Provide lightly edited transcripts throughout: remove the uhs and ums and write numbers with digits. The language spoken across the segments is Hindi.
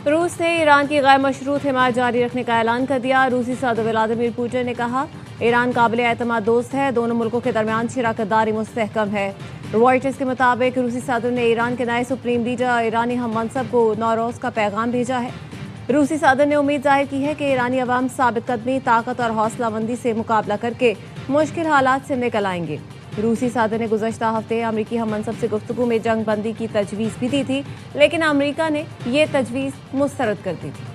रूस ने ईरान की गैर मशरूत हिमायत जारी रखने का ऐलान कर दिया। रूसी सदर व्लादिमीर पुतिन ने कहा, ईरान काबिल एतमाद दोस्त है, दोनों मुल्कों के दरमियान शराकतदारी मुस्तहकम है। रॉयटर्स के मुताबिक रूसी सदर ने ईरान के नए सुप्रीम लीडर ईरानी हम मनसब को नौरोज का पैगाम भेजा है। रूसी सदर ने उम्मीद जाहिर की है कि ईरानी अवाम साबित कदमी, ताकत और हौसलामंदी से मुकाबला करके मुश्किल हालात से निकल आएंगे। रूसी सदर ने गुज़श्ता हफ्ते अमरीकी हम मनसब से गुफ्तगू में जंग बंदी की तजवीज़ भी दी थी, लेकिन अमरीका ने ये तजवीज़ मुस्तरद कर दी थी।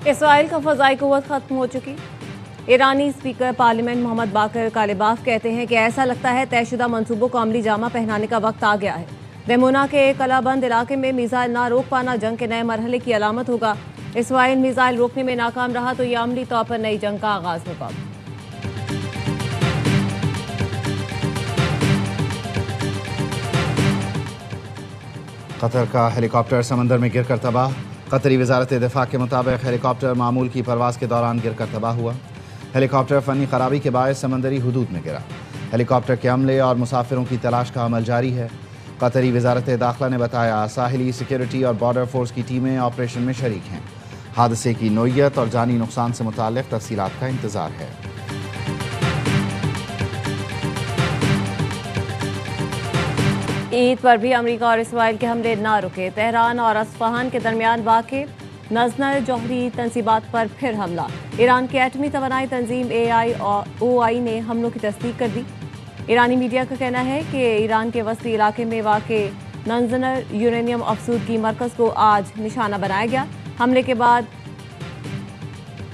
इसराइल का फ़ज़ाई क़ुव्वत ख़त्म हो चुकी। ईरानी स्पीकर पार्लियामेंट मोहम्मद बाकर कालिबाफ कहते हैं कि ऐसा लगता है तयशुदा मंसूबों को अमली जामा पहनाने का वक्त आ गया है। रेमोना के कलाबंद इलाके में मिसाइल ना रोक पाना जंग के नए मरहले की अलामत होगा। इसराइल मिसाइल रोकने में नाकाम रहा तो यह अमली तौर पर नई जंग का आगाज होगा। कतर का हेलीकॉप्टर समंदर में गिरकर तबाह। कतरी वजारत दिफा के मुताबिक हेलीकॉप्टर मामूल की परवाज़ के दौरान गिरकर तबाह हुआ। हेलीकॉप्टर फ़नी खराबी के बायस समंदरी हुदूद में गिरा। हेलीकॉप्टर के अमले और मुसाफिरों की तलाश का अमल जारी है। कतरी वजारत दाखिला ने बताया, साहिली सिक्योरिटी और बॉर्डर फोर्स की टीमें ऑपरेशन में शरीक हैं। हादसे की नोयत और जानी नुकसान से मुताल्लिक़ तफसीलात का इंतज़ार है। ईद पर भी अमेरिका और इसराइल के हमले ना रुके। तेहरान और अस्फहान के दरमियान वाक़े नज़र जौहरी तंसीबात पर फिर हमला। ईरान की एटमी तवानाई तंजीम AIOI ने हमलों की तस्दीक कर दी। ईरानी मीडिया का कहना है कि ईरान के वस्ती इलाके में वाक़े नंजनर यूरेनियम अफसूदगी मरकज़ को आज निशाना बनाया गया। हमले के बाद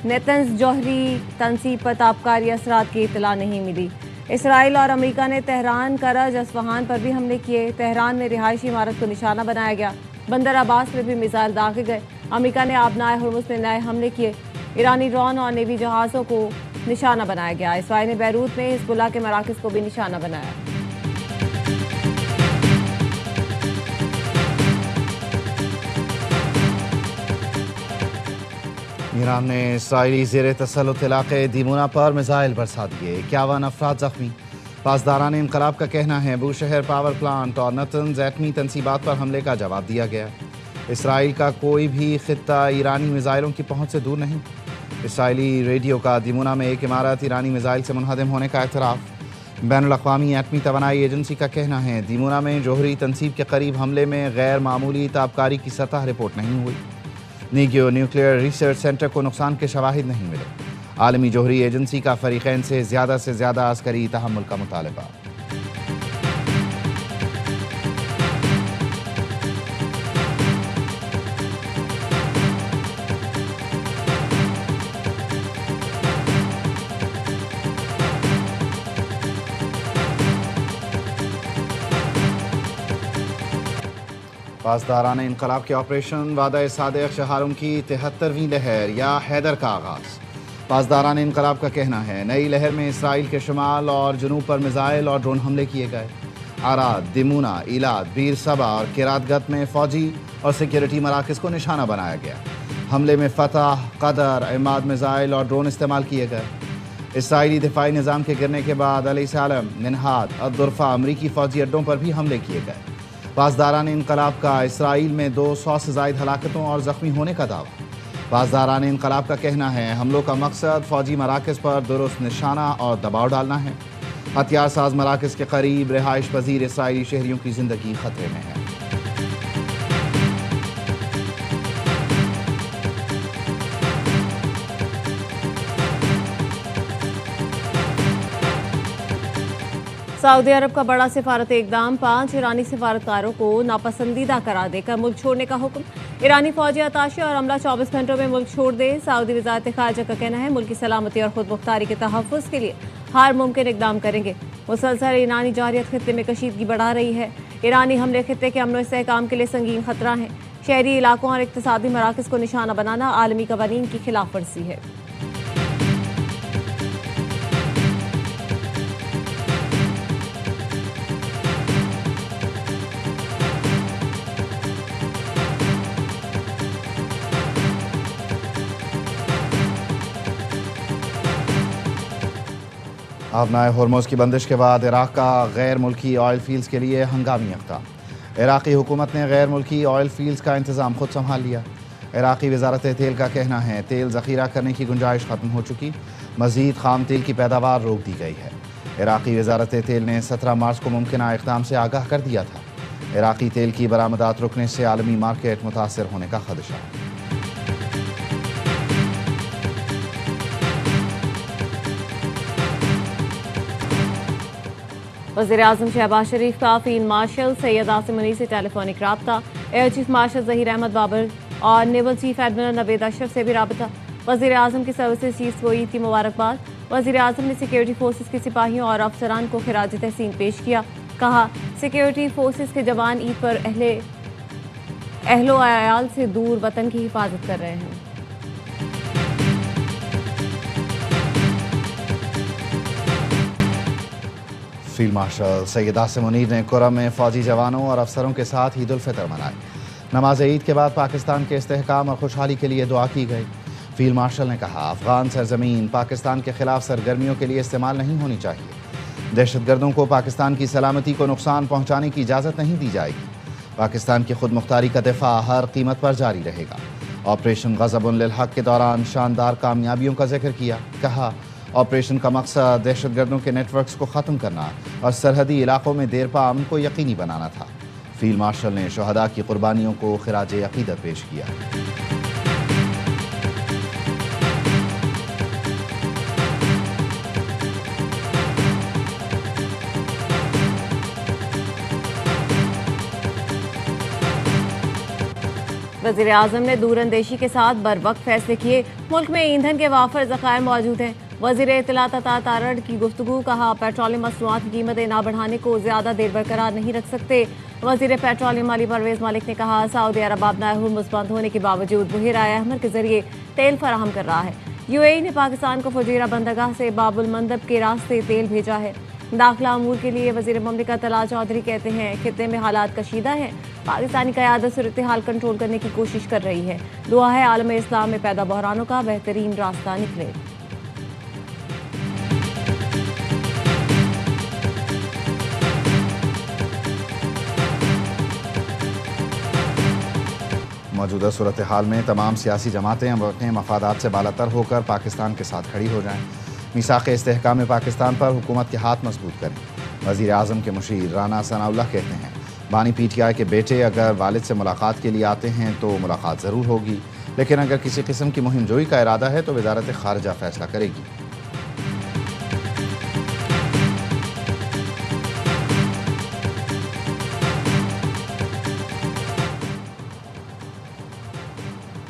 नेतन्स जौहरी तंसीब पर ताबकारी असरात की इतला नहीं मिली। इसराइल और अमेरिका ने तेहरान, करज, अस्फहान पर भी हमले किए। तेहरान में रिहायशी इमारत को निशाना बनाया गया। बंदर अब्बास में भी मिसाइल दागे गए। अमेरिका ने आबनाए हुर्मुज़ में नए हमले किए। ईरानी ड्रोन और नेवी जहाज़ों को निशाना बनाया गया। इसराइल ने बैरूत में हिज़्बुल्लाह के मराकज़ को भी निशाना बनाया। ईरान ने इसराइली ज़ेर तसल्लुत इलाके दिमुना पर मिसाइल बरसा दिए। 51 अफराद जख्मी। पासदारान इनकलाब का कहना है बूशहर पावर प्लांट और नतन्ज एटमी तंसीबात पर हमले का जवाब दिया गया। इसराइल का कोई भी खित्ता ईरानी मिसाइलों की पहुंच से दूर नहीं। इसराइली रेडियो का दिमुना में एक इमारत ईरानी मिसाइल से मुनहदम होने का एतराफ़। बैनुल-अक़वामी एटमी तवानाई एजेंसी का कहना है दिमुना में जौहरी तंसीब के करीब हमले में गैर मामूली ताबकारी की सतह रिपोर्ट नहीं हुई। नीगियो न्यूक्लियर रिसर्च सेंटर को नुकसान के शवाहिद नहीं मिले। आलमी जौहरी एजेंसी का फरीक़ैन से ज़्यादा अस्करी तहम्मुल का मुतालबा। पासदारान इनकलाब के ऑपरेशन वादा सादिक शहारों की 73वीं लहर या हैदर का आगाज़। पासदारान इनकलाब का कहना है नई लहर में इसराइल के शुमाल और जुनूब पर मिसाइल और ड्रोन हमले किए गए। आराद, दिमुना, इलाद, बीर सबा और किरातगत में फ़ौजी और सिक्योरिटी मराकज़ को निशाना बनाया गया। हमले में फ़तह, कदर, इमाद मिसाइल और ड्रोन इस्तेमाल किए गए। इसराइली दिफाई निज़ाम के गिरने के बाद अल-सालम, निनहाद, अद-दुरफ़ा अमरीकी फ़ौजी अड्डों पर भी हमले किए गए। पासदारान इनकलाब का इसराइल में 200 से ज़ायद हलाकतों और ज़ख्मी होने का दावा। पासदारान इनकलाब का कहना है हमलों का मकसद फ़ौजी मराकज़ पर दुरुस्त निशाना और दबाव डालना है। हथियार साज मराकज़ के करीब रिहाइश पजीर इसराइली शहरियों की ज़िंदगी ख़तरे में है। सऊदी अरब का बड़ा सिफारती इक़दाम। 5 ईरानी सिफारतकारों को नापसंदीदा करार देकर मुल्क छोड़ने का हुक्म। ईरानी फौजी अताशे और अमला 24 घंटों में मुल्क छोड़ दे। सऊदी वज़ारत ख़ारजा का कहना है मुल्क की सलामती और खुद मुख्तारी के तहफ़्फ़ुज़ के लिए हर मुमकिन इक़दाम करेंगे। मुसलसल ईरानी जारियत खित्ते में कशीदगी बढ़ा रही है। ईरानी हमले खित्ते के अमन व इस्तेहकाम के लिए संगीन खतरा है। शहरी इलाकों और इक़्तिसादी मराकज़ को निशाना बनाना आलमी कवानीन की खिलाफ वर्जी है। अपनाए हॉर्मोज़ की बंदिश के बाद इराक़ का गैर मुल्की ऑयल फील्ड्स के लिए हंगामी इक़दाम। इराक़ी हुकूमत ने गैर मुल्की ऑयल फील्ड्स का इंतज़ाम खुद संभाल लिया। इराक़ी वज़ारत तेल का कहना है तेल ज़ख़ीरा करने की गुंजाइश ख़त्म हो चुकी, मज़ीद खाम तेल की पैदावार रोक दी गई है। इराक़ी वज़ारत तेल ने 17 मार्च को मुमकिन इक़दाम से आगाह कर दिया था। इराक़ी तेल की बरामदात रुकने से आलमी मार्केट मुतासर होने का खदशा। वज़ीर-ए-आज़म शहबाज शरीफ का फील्ड मार्शल सैयद आसिम मुनीर से टेलीफोनिक रब्ता, air chief marshal Zaheer Ahmed Babar और naval chief admiral Naved Ashraf से भी रब्ता। वज़ीर-ए-आज़म की सर्विसेज चीफ को ईद की मुबारकबाद। वज़ीर-ए-आज़म ने सिक्योरिटी फोर्सेस के सिपाहियों और अफसरान को खिराज तहसीन पेश किया। कहा, सिक्योरिटी फोर्सेस के जवान ईद पर अहलो अयाल से दूर वतन की हिफाजत कर रहे हैं। फील्ड मार्शल सैयद आसिम मुनीर ने कुरम में फ़ौजी जवानों और अफसरों के साथ ईद उल फितर मनाई। नमाज ईद के बाद पाकिस्तान के इस्तेहकाम और खुशहाली के लिए दुआ की गई। फील्ड मार्शल ने कहा, अफगान सरजमीन पाकिस्तान के खिलाफ सरगर्मियों के लिए इस्तेमाल नहीं होनी चाहिए। दहशतगर्दों को पाकिस्तान की सलामती को नुकसान पहुँचाने की इजाज़त नहीं दी जाएगी। पाकिस्तान की खुद मुख्तारी का दिफा हर कीमत पर जारी रहेगा। ऑपरेशन ग़ज़बुन लिल हक़ के दौरान शानदार कामयाबियों का जिक्र किया। कहा, ऑपरेशन का मकसद दहशतगर्दों के नेटवर्क्स को ख़त्म करना और सरहदी इलाकों में देरपा अमन को यकीनी बनाना था। फील्ड मार्शल ने शहदा की कुर्बानियों को खिराज अक़ीदत पेश किया। वज़ीर-ए-आज़म ने दूरअंदेशी के साथ बर वक्त फैसले किए। मुल्क में ईंधन के वाफर ज़खायर मौजूद हैं। वज़ीर इत्तलात अता तारड़ की गुफ्तगू। कहा, पेट्रोलियम मसनूआत की कीमतें ना बढ़ाने को ज़्यादा देर बरकरार नहीं रख सकते। वज़ीर पेट्रोलियम अली परवेज़ मलिक ने कहा, सऊदी अरब अपना हुर्मुज़ बंद होने के बावजूद बहिराए अहमर के जरिए तेल फराहम कर रहा है। UAE ने पाकिस्तान को फुजैरा बंदरगाह से बाबुल मंदब के रास्ते तेल भेजा है। दाखिला अमूर के लिए वज़ीर ममलिकत तलाल चौधरी कहते हैं, खित्ते में हालात कशीदा हैं। पाकिस्तानी क़यादत सूरत हाल कंट्रोल करने की कोशिश कर रही है। दुआ है आलम इस्लाम में पैदा बहरानों का बेहतरीन रास्ता निकले। मौजूदा सूरत हाल में तमाम सियासी जमातें अपने मफादात से बालातर होकर पाकिस्तान के साथ खड़ी हो जाएं। मीसाक़ इस्तेहकाम पाकिस्तान पर हुकूमत के हाथ मजबूत करें। वज़ीर आज़म के मुशीर राना सनाउल्लाह कहते हैं, बानी PTI के बेटे अगर वालिद से मुलाकात के लिए आते हैं तो मुलाकात ज़रूर होगी, लेकिन अगर किसी किस्म की मुहिम जोई का इरादा है तो वज़ारत ख़ारिजा फ़ैसला करेगी।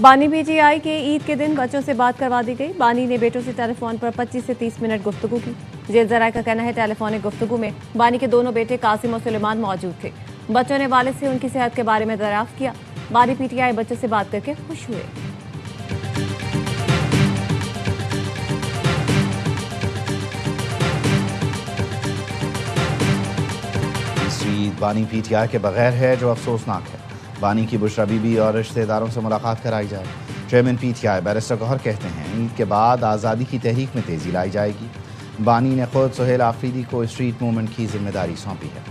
बानी PTI के ईद के दिन बच्चों से बात करवा दी गई। बानी ने बेटों से टेलीफोन पर 25 से 30 मिनट गुफ्तगू की। जेल ज़राए का कहना है, टेलीफोनिक गुफ्तगू में बानी के दोनों बेटे कासिम और सुलेमान मौजूद थे। बच्चों ने वालिद से उनकी सेहत के बारे में दरियाफ्त किया। बानी PTI बच्चों से बात करके खुश हुए। ईद बानी PTI के बगैर है जो अफसोसनाक है। बानी की बुशरा बीबी और रिश्तेदारों से मुलाकात कराई जाए। चेयरमैन PTI बैरिस्टर गौहर कहते हैं, ईद के बाद आज़ादी की तहरीक में तेज़ी लाई जाएगी। बानी ने खुद सुहेल आफरीदी को स्ट्रीट मूवमेंट की जिम्मेदारी सौंपी है।